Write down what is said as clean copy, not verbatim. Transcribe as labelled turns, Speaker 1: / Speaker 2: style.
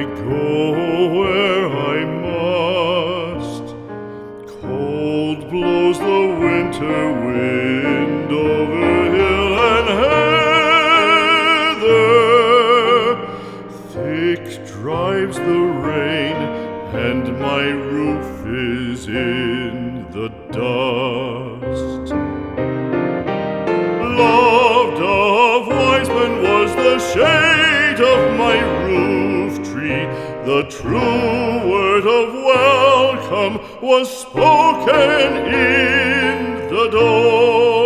Speaker 1: go where I must. Cold blows the winter wind over hill and heather. Thick drives the rain, and my roof is in the dust. Loved of wise men was the shade of my roof tree. The true word of welcome was spoken in the door.